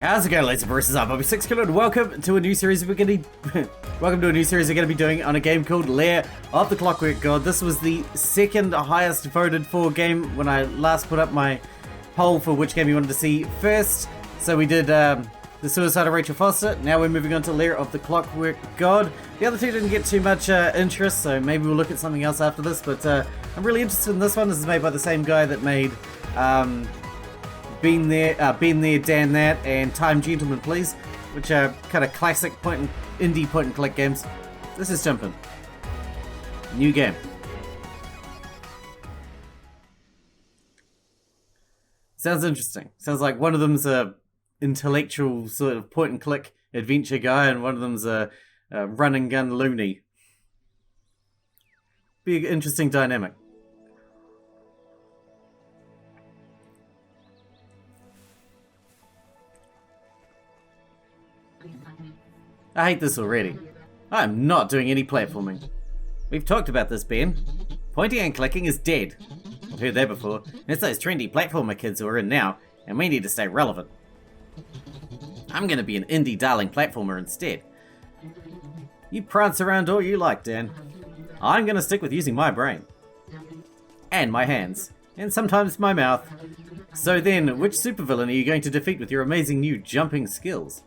How's it going, lads and versus I'm Sixkilla, and welcome to a new series we're gonna be doing on a game called Lair of the Clockwork God. This was the second highest voted for game when I last put up my poll for which game you wanted to see first. So we did The Suicide of Rachel Foster. Now we're moving on to Lair of the Clockwork God. The other two didn't get too much interest, so maybe we'll look at something else after this, but I'm really interested in this one. This is made by the same guy that made Been There, Dan That, and Time Gentleman Please, which are kind of classic indie point and click games. This is jumping. New game. Sounds interesting. Sounds like one of them's a intellectual sort of point and click adventure guy, and one of them's a run and gun loony. Be an interesting dynamic. I hate this already. I'm not doing any platforming. We've talked about this, Ben. Pointing and clicking is dead. I've heard that before. It's those trendy platformer kids who are in now, and we need to stay relevant. I'm gonna be an indie darling platformer instead. You prance around all you like, Dan. I'm gonna stick with using my brain. And my hands. And sometimes my mouth. So then, which supervillain are you going to defeat with your amazing new jumping skills?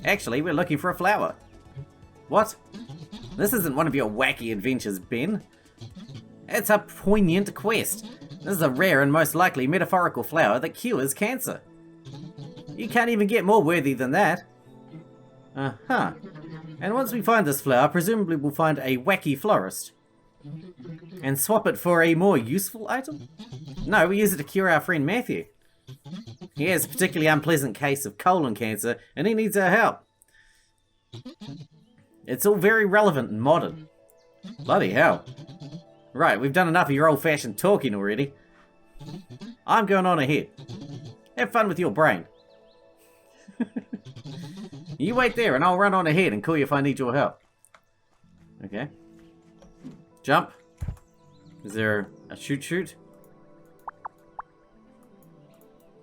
Actually, we're looking for a flower. What? This isn't one of your wacky adventures, Ben. It's a poignant quest. This is a rare and most likely metaphorical flower that cures cancer. You can't even get more worthy than that. Uh-huh. And once we find this flower, presumably we'll find a wacky florist. And swap it for a more useful item? No, we use it to cure our friend Matthew. He has a particularly unpleasant case of colon cancer, and he needs our help. It's all very relevant and modern. Bloody hell. Right, we've done enough of your old-fashioned talking already. I'm going on ahead. Have fun with your brain. You wait there, and I'll run on ahead and call you if I need your help. Okay. Jump. Is there a shoot?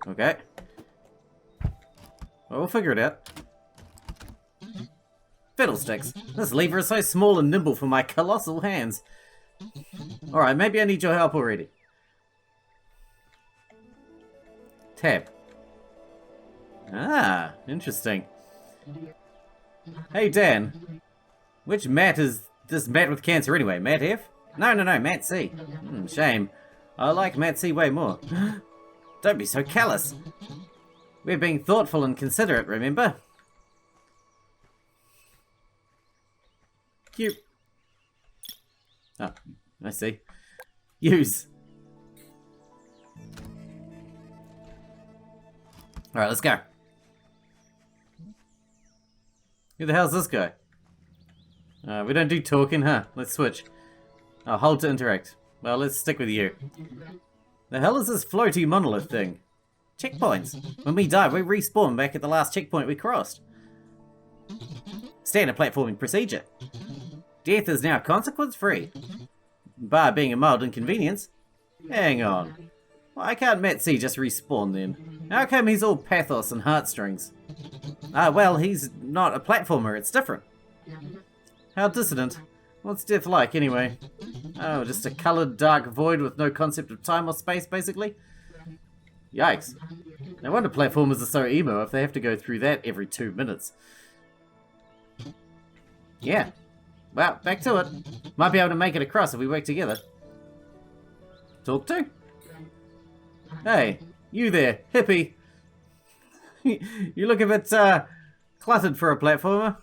Okay. Well, we'll figure it out. Fiddlesticks. This lever is so small and nimble for my colossal hands. Alright, maybe I need your help already. Tab. Ah, interesting. Hey, Dan. Which Matt is this Matt with cancer anyway? Matt F? No, Matt C. Shame. I like Matt C way more. Don't be so callous. We're being thoughtful and considerate, remember? Cute. Oh, I see. Use. Alright, let's go. Who the hell's this guy? We don't do talking, huh? Let's switch. Oh, hold to interact. Well, let's stick with you. The hell is this floaty monolith thing? Checkpoints. When we die, we respawn back at the last checkpoint we crossed. Standard platforming procedure. Death is now consequence-free. Bar being a mild inconvenience. Hang on. Why can't Matt C just respawn then? How come he's all pathos and heartstrings? Ah, well, he's not a platformer, it's different. How dissonant. What's death like, anyway? Oh, just a coloured dark void with no concept of time or space, basically? Yikes. No wonder platformers are so emo if they have to go through that every 2 minutes. Yeah. Well, back to it. Might be able to make it across if we work together. Talk to? Hey, you there, hippie. You look a bit, cluttered for a platformer.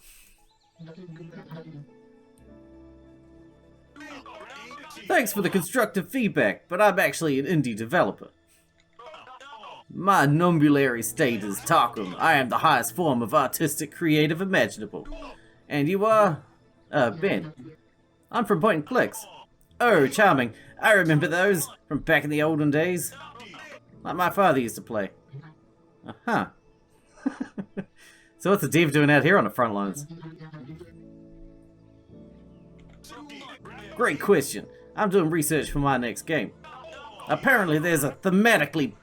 Thanks for the constructive feedback, but I'm actually an indie developer. My nombulary state is Tarkum. I am the highest form of artistic creative imaginable. And you are? Ben. I'm from Point and Clicks. Oh, charming. I remember those from back in the olden days. Like my father used to play. Uh-huh. So what's the dev doing out here on the front lines? Great question. I'm doing research for my next game. Apparently there's a thematically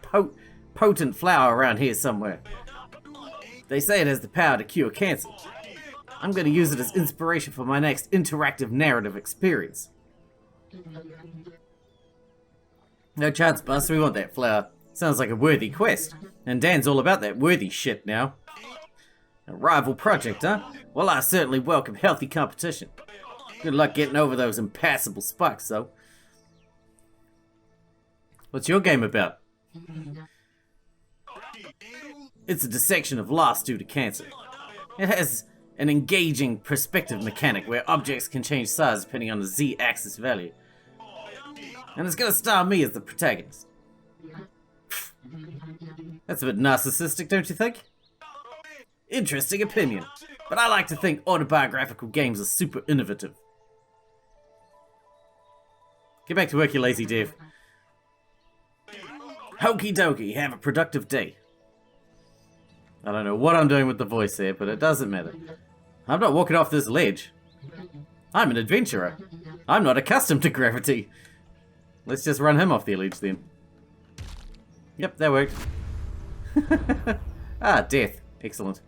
potent flower around here somewhere. They say it has the power to cure cancer. I'm going to use it as inspiration for my next interactive narrative experience. No chance, Bus, we want that flower. Sounds like a worthy quest. And Dan's all about that worthy shit now. A rival project, huh? Well, I certainly welcome healthy competition. Good luck getting over those impassable spikes, though. What's your game about? It's a dissection of loss due to cancer. It has an engaging perspective mechanic where objects can change size depending on the Z-axis value. And it's gonna star me as the protagonist. That's a bit narcissistic, don't you think? Interesting opinion, but I like to think autobiographical games are super innovative. Get back to work, you lazy dev. Hokey dokey, have a productive day. I don't know what I'm doing with the voice there, but it doesn't matter. I'm not walking off this ledge. I'm an adventurer. I'm not accustomed to gravity. Let's just run him off the ledge then. Yep, that worked. Ah, death. Excellent.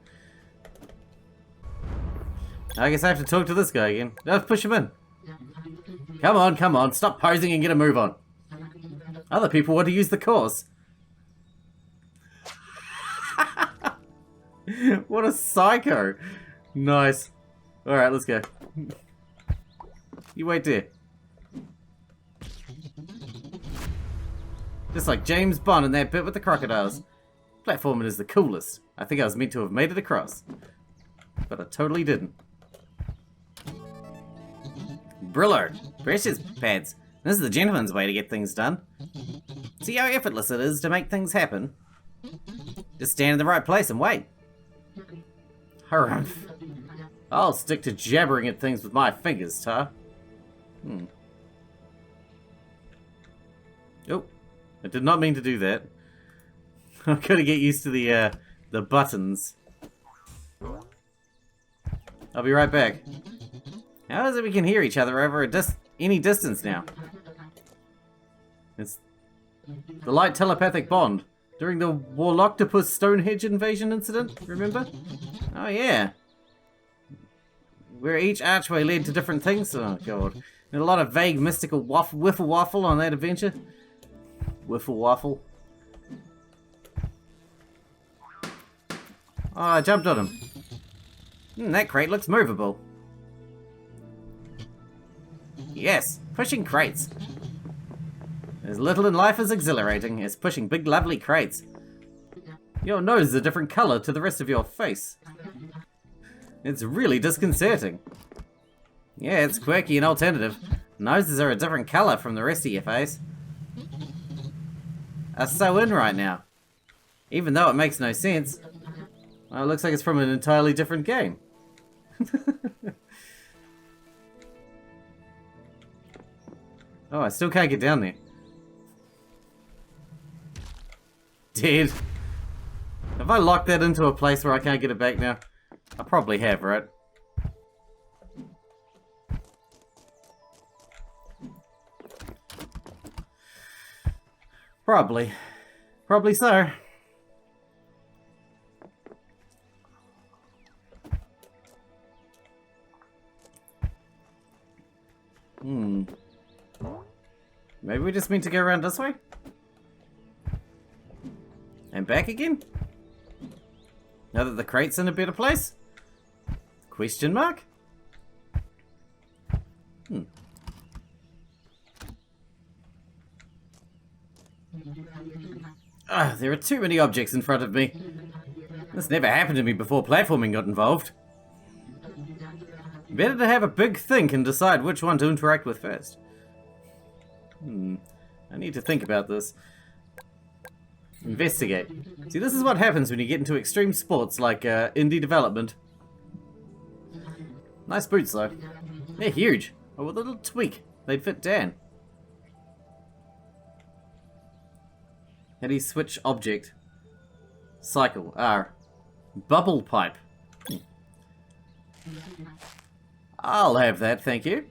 I guess I have to talk to this guy again. Let's push him in. Come on, stop posing and get a move on. Other people want to use the course. What a psycho. Nice. Alright, let's go. You wait there. Just like James Bond in that bit with the crocodiles. Platforming is the coolest. I think I was meant to have made it across. But I totally didn't. Brillo. Precious pads. This is the gentleman's way to get things done. See how effortless it is to make things happen? Just stand in the right place and wait. Harumph. I'll stick to jabbering at things with my fingers, Tar. Oh, I did not mean to do that. I've got to get used to the buttons. I'll be right back. How is it we can hear each other over any distance now? It's the light telepathic bond. During the Warloctopus Stonehenge invasion incident, remember? Oh yeah. Where each archway led to different things? Oh god. And a lot of vague mystical wiffle waffle on that adventure. Wiffle waffle. Oh, I jumped on him. That crate looks movable. Yes, pushing crates. As little in life as exhilarating as pushing big lovely crates. Your nose is a different colour to the rest of your face. It's really disconcerting. Yeah, it's quirky and alternative. Noses are a different colour from the rest of your face. Are so in right now. Even though it makes no sense. Well, it looks like it's from an entirely different game. Oh, I still can't get down there. Dead. Have I locked that into a place where I can't get it back now? I probably have, right? Probably. Probably so. Maybe we just mean to go around this way? And back again? Now that the crate's in a better place? Question mark? There are too many objects in front of me. This never happened to me before platforming got involved. Better to have a big think and decide which one to interact with first. I need to think about this. Investigate. See, this is what happens when you get into extreme sports like indie development. Nice boots, though. They're huge. Oh, with a little tweak, they'd fit Dan. How do you switch object? Cycle. R. Bubble pipe. I'll have that, thank you.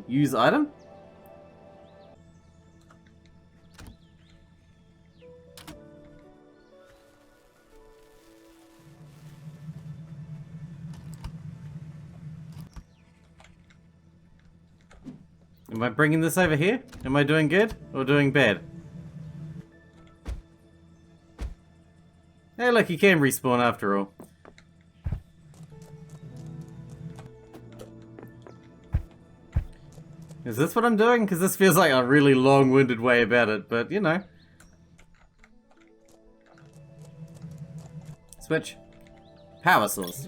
Use item. Am I bringing this over here? Am I doing good or doing bad? Hey, look, you can respawn after all. Is this what I'm doing? Because this feels like a really long-winded way about it, but you know. Switch. Power source.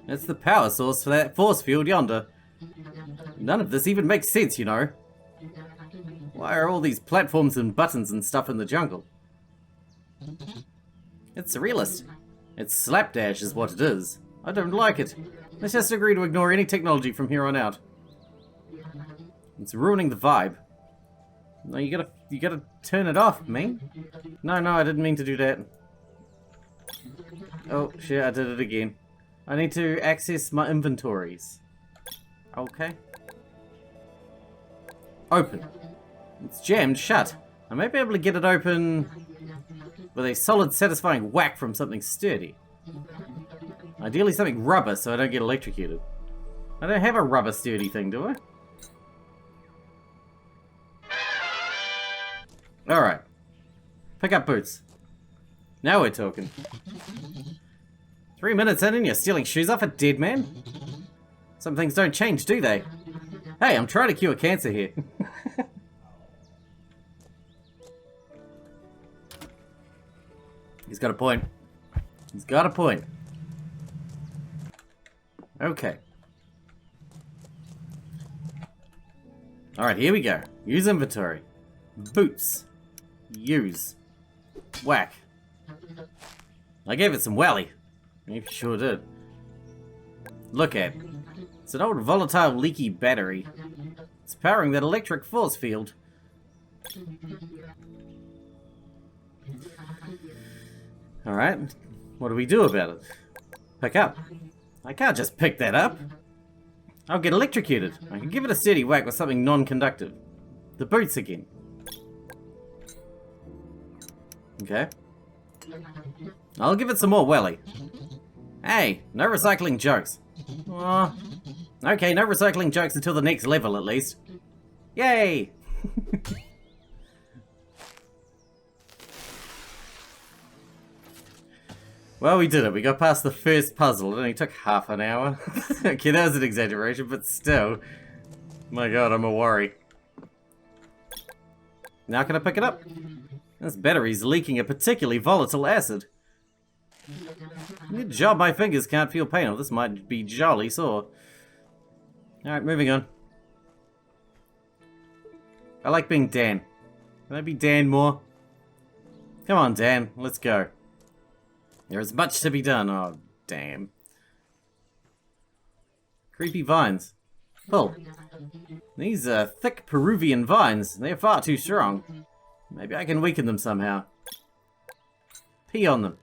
It's the power source for that force field yonder. None of this even makes sense, you know. Why are all these platforms and buttons and stuff in the jungle? It's surrealist. It's slapdash is what it is. I don't like it. Let's just agree to ignore any technology from here on out. It's ruining the vibe. No, you gotta turn it off, man. No, I didn't mean to do that. Oh, shit, I did it again. I need to access my inventories. Okay. Open. It's jammed shut. I may be able to get it open with a solid, satisfying whack from something sturdy. Ideally something rubber so I don't get electrocuted. I don't have a rubber sturdy thing, do I? Alright. Pick up boots. Now we're talking. 3 minutes in and you're stealing shoes off a dead man? Some things don't change, do they? Hey, I'm trying to cure cancer here. He's got a point. He's got a point. Okay. Alright, here we go. Use inventory. Boots. Use. Whack. I gave it some wally. You sure did. Look at it. It's an old volatile leaky battery. It's powering that electric force field. Alright, what do we do about it? Pick up. I can't just pick that up. I'll get electrocuted. I can give it a steady whack with something non-conductive. The boots again. Okay. I'll give it some more welly. Hey, no recycling jokes. Aw. Okay, no recycling jokes until the next level at least. Yay! Well, we did it. We got past the first puzzle. It only took half an hour. Okay, that was an exaggeration, but still. My god, I'm a worry. Now can I pick it up? This battery's leaking a particularly volatile acid. Good job my fingers can't feel pain, or this might be jolly sore. Alright, moving on. I like being Dan. Can I be Dan more? Come on, Dan, let's go. There is much to be done. Oh, damn. Creepy vines. Pull. These are thick Peruvian vines. They're far too strong. Maybe I can weaken them somehow. Pee on them.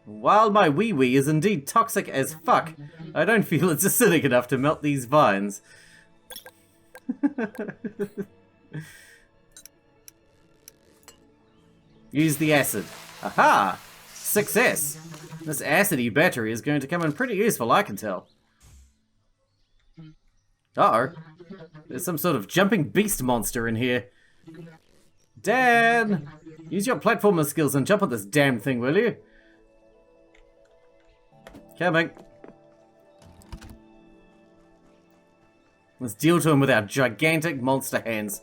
While my wee-wee is indeed toxic as fuck, I don't feel it's acidic enough to melt these vines. Use the acid. Aha! Success! This acidy battery is going to come in pretty useful, I can tell. Uh-oh. There's some sort of jumping beast monster in here. Dan! Use your platformer skills and jump on this damn thing, will you? Coming. Let's deal to him with our gigantic monster hands.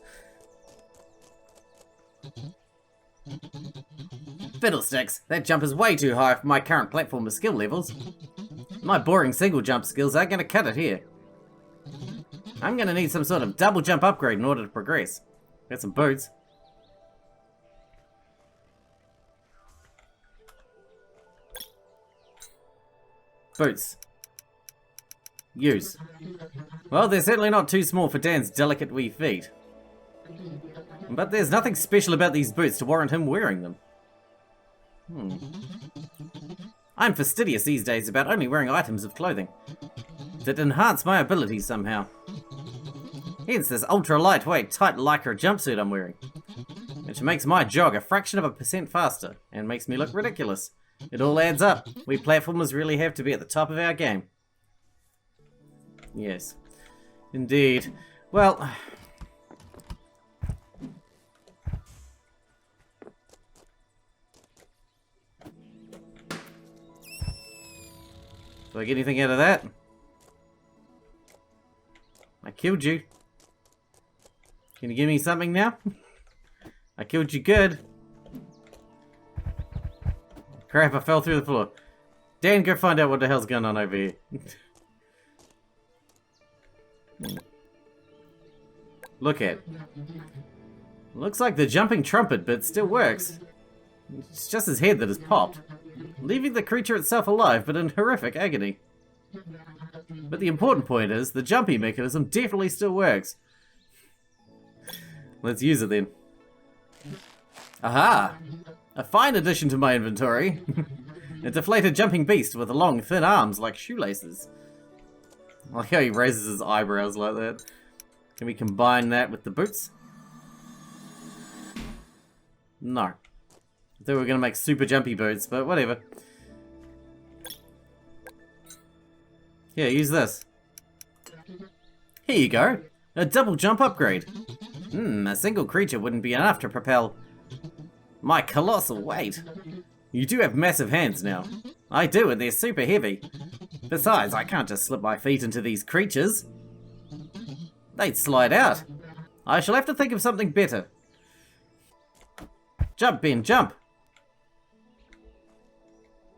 Fiddlesticks, that jump is way too high for my current platformer skill levels. My boring single jump skills aren't going to cut it here. I'm going to need some sort of double jump upgrade in order to progress. Got some boots. Boots. Use. Well, they're certainly not too small for Dan's delicate wee feet. But there's nothing special about these boots to warrant him wearing them. I'm fastidious these days about only wearing items of clothing that enhance my abilities somehow. Hence this ultra lightweight tight lycra jumpsuit I'm wearing, which makes my jog a fraction of a % faster and makes me look ridiculous. It all adds up. We platformers really have to be at the top of our game. Yes. Indeed. Well... Do I get anything out of that? I killed you. Can you give me something now? I killed you good. Crap, I fell through the floor. Dan, go find out what the hell's going on over here. Look at. Looks like the jumping trumpet, but still works. It's just his head that has popped, leaving the creature itself alive, but in horrific agony. But the important point is, the jumping mechanism definitely still works. Let's use it then. Aha! A fine addition to my inventory. A deflated jumping beast with long, thin arms like shoelaces. I like how he raises his eyebrows like that. Can we combine that with the boots? No. I thought we were going to make super jumpy boots, but whatever. Here, use this. Here you go. A double jump upgrade. A single creature wouldn't be enough to propel my colossal weight. You do have massive hands now. I do, and they're super heavy. Besides, I can't just slip my feet into these creatures. They'd slide out. I shall have to think of something better. Jump, Ben, jump.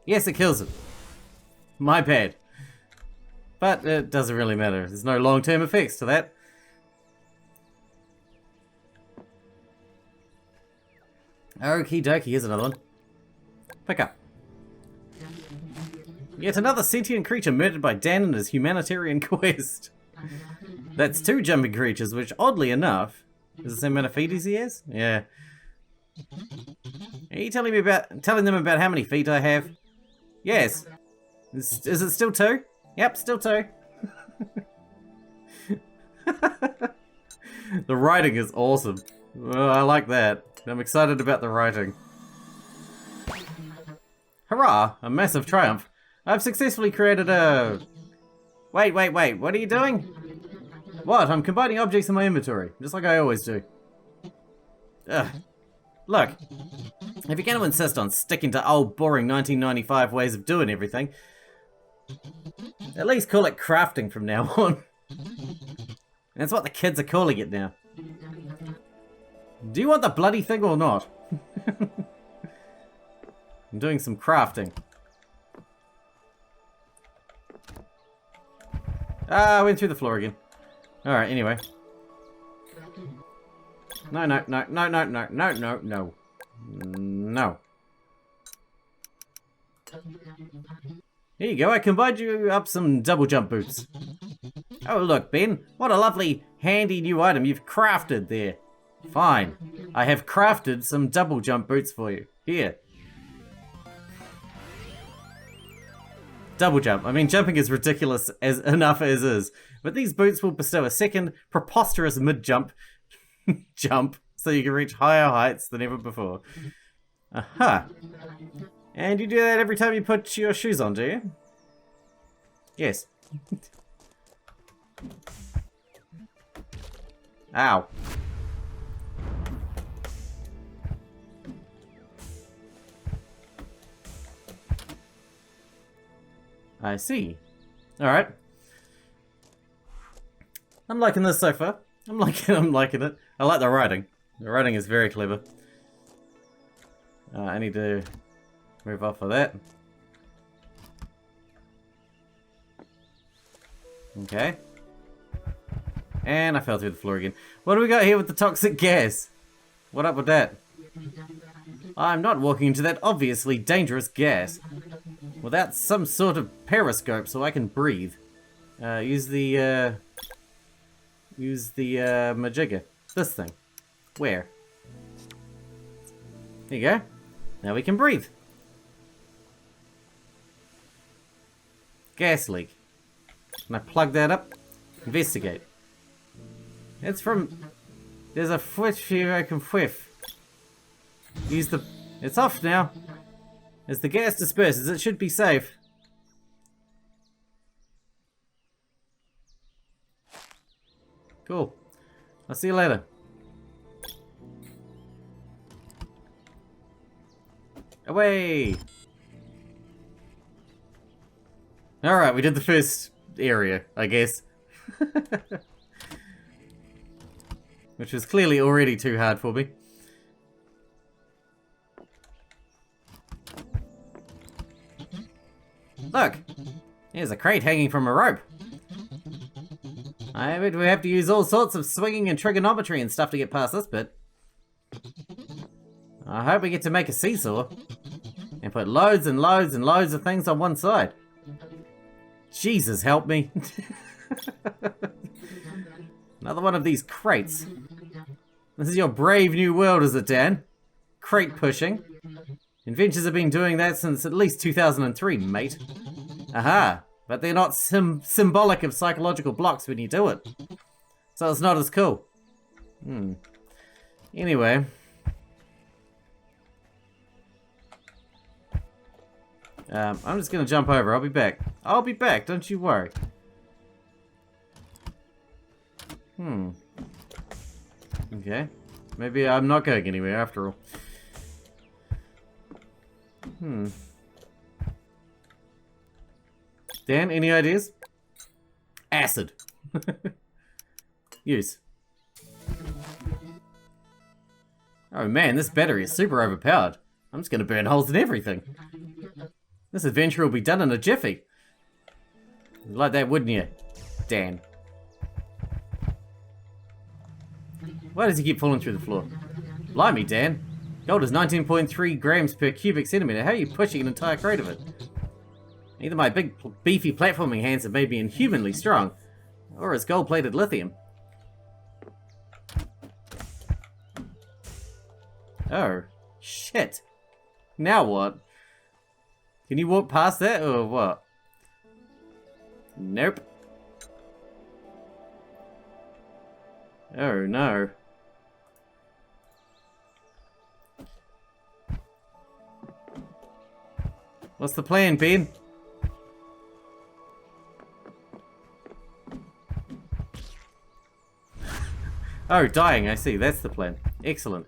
Yes, it kills him. My bad. But it doesn't really matter. There's no long-term effects to that. Okie dokie, here's another one. Pick up. Yet another sentient creature murdered by Dan in his humanitarian quest. That's 2 jumping creatures, which oddly enough... Is the same amount of feet as he has? Yeah. Are you telling them about how many feet I have? Yes. Is it still 2? Yep, still 2. The writing is awesome. Well, I like that. I'm excited about the writing. Hurrah! A massive triumph. I've successfully created a... Wait, what are you doing? What? I'm combining objects in my inventory, just like I always do. Ugh. Look, if you're going to insist on sticking to old boring 1995 ways of doing everything, at least call it crafting from now on. That's what the kids are calling it now. Do you want the bloody thing or not? I'm doing some crafting. Ah, I went through the floor again. Alright, anyway. No. No. Here you go, I combined you up some double jump boots. Oh look, Ben, what a lovely handy new item you've crafted there. Fine, I have crafted some double jump boots for you. Here. Double jump. I mean, jumping is ridiculous enough as is, but these boots will bestow a second preposterous mid-jump jump so you can reach higher heights than ever before. Aha. And you do that every time you put your shoes on, do you? Yes. Ow. I see. Alright. I'm liking this so far. I'm liking it. I like the writing. The writing is very clever. I need to move off of that. Okay. And I fell through the floor again. What do we got here with the toxic gas? What up with that? I'm not walking into that obviously dangerous gas without some sort of periscope so I can breathe. Use the majigger. This thing. Where? There you go. Now we can breathe. Gas leak. Can I plug that up? Investigate. It's from... There's a whiff here I can whiff. Use the... It's off now. As the gas disperses, it should be safe. Cool. I'll see you later. Away! Alright, we did the first area, I guess. Which was clearly already too hard for me. Look! Here's a crate hanging from a rope. I bet we have to use all sorts of swinging and trigonometry and stuff to get past this bit. I hope we get to make a seesaw. And put loads and loads and loads of things on one side. Jesus, help me. Another one of these crates. This is your brave new world, is it, Dan? Crate pushing. Inventors have been doing that since at least 2003, mate. Aha, but they're not symbolic of psychological blocks when you do it. So it's not as cool. Anyway. I'm just gonna jump over. I'll be back. I'll be back, don't you worry. Okay. Maybe I'm not going anywhere after all. Dan, any ideas? Acid. Use. Oh man, this battery is super overpowered. I'm just gonna burn holes in everything. This adventure will be done in a jiffy. You'd like that, wouldn't you, Dan? Why does he keep falling through the floor? Blimey, Dan. Gold is 19.3 grams per cubic centimeter. How are you pushing an entire crate of it? Either my big, beefy platforming hands have made me inhumanly strong, or it's gold-plated lithium. Oh, shit. Now what? Can you walk past that, or what? Nope. Oh, no. What's the plan, Ben? Oh, dying, I see. That's the plan. Excellent.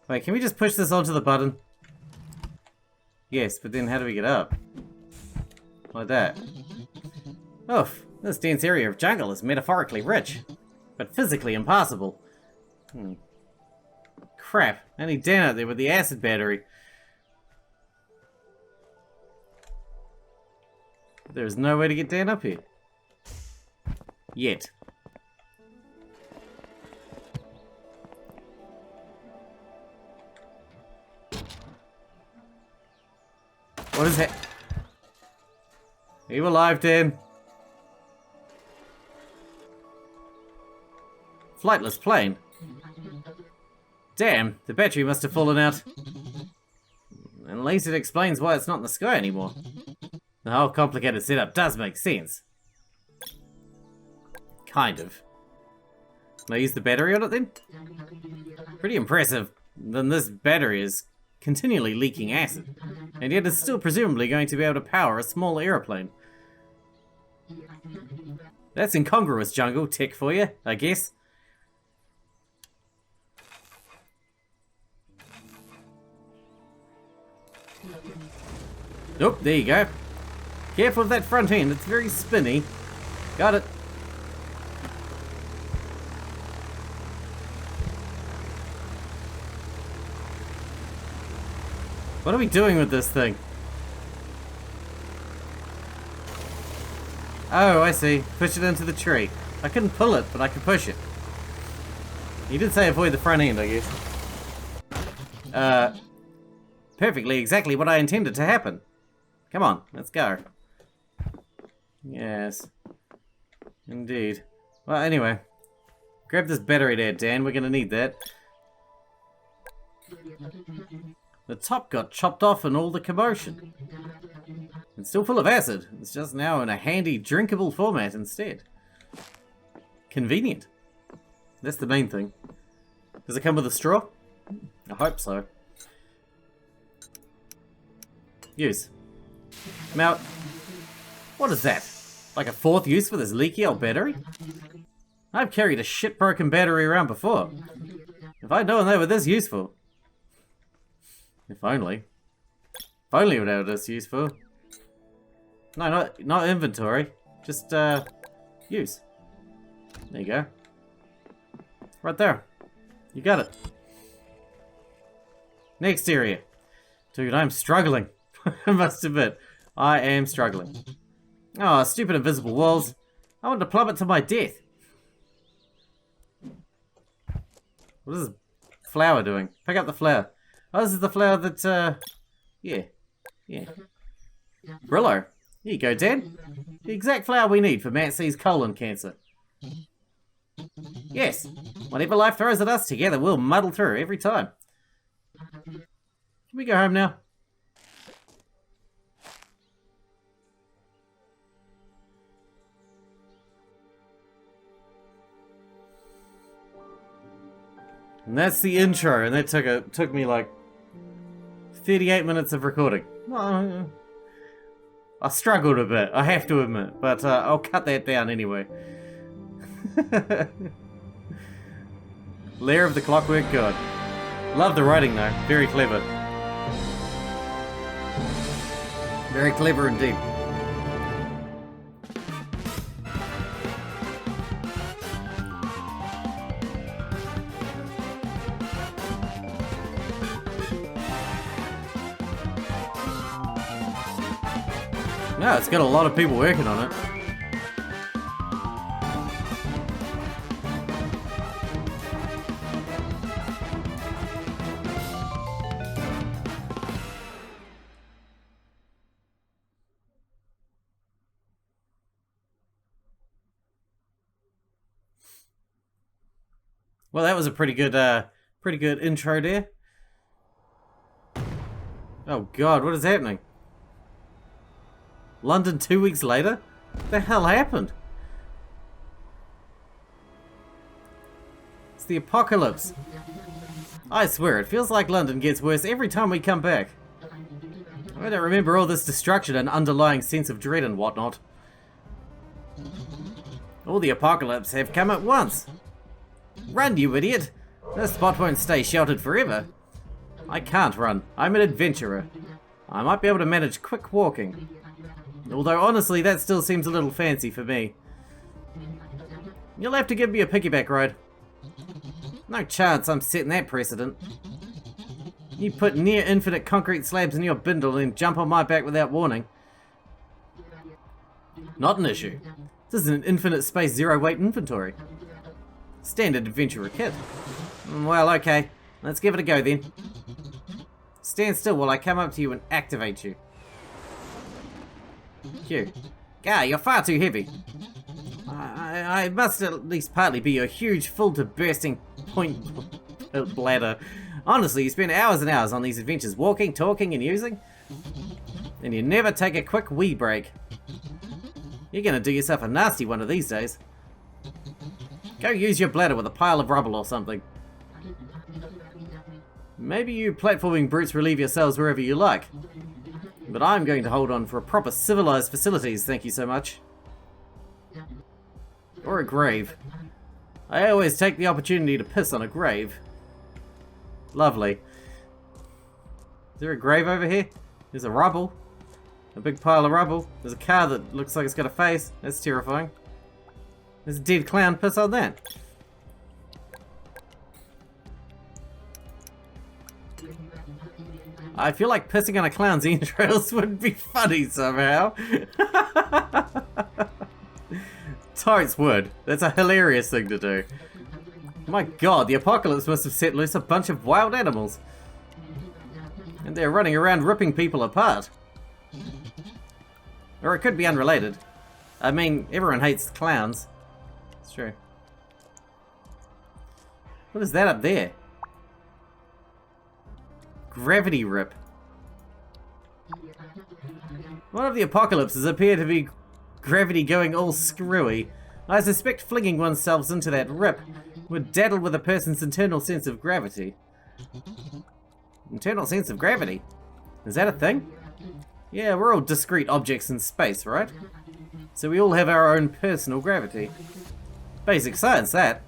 Wait, can we just push this onto the button? Yes, but then how do we get up? Like that. Oof, this dense area of jungle is metaphorically rich, but physically impossible. Crap, I need Dan out there with the acid battery. There's no way to get Dan up here. Yet. What is that? Are you alive, Dan? Flightless plane. Damn, the battery must have fallen out. At least it explains why it's not in the sky anymore. The whole complicated setup does make sense. Kind of. Can I use the battery on it then? Pretty impressive. Then this battery is continually leaking acid, and yet it's still presumably going to be able to power a small aeroplane. That's incongruous, jungle tech for you, I guess. Nope, there you go. Careful of that front end, it's very spinny. Got it. What are we doing with this thing? Oh, I see. Push it into the tree. I couldn't pull it, but I could push it. You did say avoid the front end, I guess. Perfectly exactly what I intended to happen. Come on, let's go. Yes. Indeed. Well, anyway. Grab this battery there, Dan. We're gonna need that. The top got chopped off in all the commotion. It's still full of acid. It's just now in a handy, drinkable format instead. Convenient. That's the main thing. Does it come with a straw? I hope so. Use. I'm out. What is that? Like a fourth use for this leaky old battery? I've carried a shit-broken battery around before. If I'd known they were this useful. If only. If only what they were this useful. No, not inventory. Just, use. There you go. Right there. You got it. Next area. Dude, I'm struggling. I must admit. I am struggling. Oh, stupid invisible walls. I want to plummet to my death. What is this flower doing? Pick up the flower. Oh, this is the flower that, yeah. Brillo. Here you go, Dad. The exact flower we need for Matt C's colon cancer. Yes. Whatever life throws at us, together we'll muddle through every time. Can we go home now? And that's the intro, and that took me like 38 minutes of recording. I struggled a bit, I have to admit, but I'll cut that down anyway. Lair of the Clockwork God. Love the writing though, very clever. Very clever indeed. No, it's got a lot of people working on it. Well, that was a pretty good intro there. Oh God, what is happening? London 2 weeks later? What the hell happened? It's the apocalypse. I swear, it feels like London gets worse every time we come back. I don't remember all this destruction and underlying sense of dread and whatnot. All the apocalypse have come at once. Run, you idiot! This spot won't stay sheltered forever. I can't run. I'm an adventurer. I might be able to manage quick walking. Although, honestly, that still seems a little fancy for me. You'll have to give me a piggyback ride. No chance I'm setting that precedent. You put near infinite concrete slabs in your bindle and jump on my back without warning. Not an issue. This is an infinite space zero weight inventory. Standard adventurer kit. Well, okay. Let's give it a go then. Stand still while I come up to you and activate you. Q. Guy, you're far too heavy. I must at least partly be your huge, full to bursting point bladder. Honestly, you spend hours and hours on these adventures walking, talking, and using, and you never take a quick wee break. You're gonna do yourself a nasty one of these days. Go use your bladder with a pile of rubble or something. Maybe you platforming brutes relieve yourselves wherever you like. But I'm going to hold on for a proper civilized facilities, thank you so much. Or a grave. I always take the opportunity to piss on a grave. Lovely. Is there a grave over here? There's a rubble. A big pile of rubble. There's a car that looks like it's got a face. That's terrifying. There's a dead clown, piss on that. I feel like pissing on a clown's entrails would be funny somehow. Totes would. That's a hilarious thing to do. My God, the apocalypse must have set loose a bunch of wild animals. And they're running around ripping people apart. Or it could be unrelated. I mean, everyone hates clowns. It's true. What is that up there? Gravity rip. One of the apocalypses appear to be gravity going all screwy. I suspect flinging oneself into that rip would daddle with a person's internal sense of gravity. Internal sense of gravity? Is that a thing? Yeah, we're all discrete objects in space, right? So we all have our own personal gravity. Basic science, that.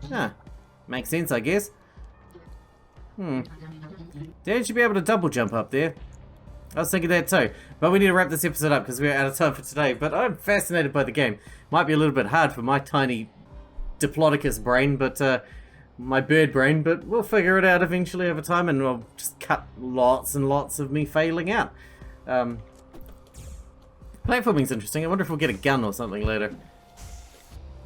Huh. Makes sense, I guess. Dan should be able to double jump up there. I was thinking that too. But we need to wrap this episode up because we're out of time for today. But I'm fascinated by the game. Might be a little bit hard for my tiny Diplodocus brain, but my bird brain, but we'll figure it out eventually over time, and we'll just cut lots and lots of me failing out. Platforming's interesting. I wonder if we'll get a gun or something later.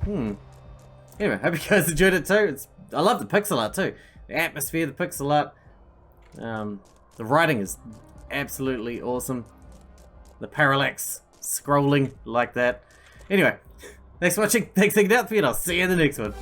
Anyway, hope you guys enjoyed it too. I love the pixel art too. The atmosphere, the pixel art. The writing is absolutely awesome. The parallax scrolling like that. Anyway, thanks for watching. Thanks for hanging out with me, and I'll see you in the next one.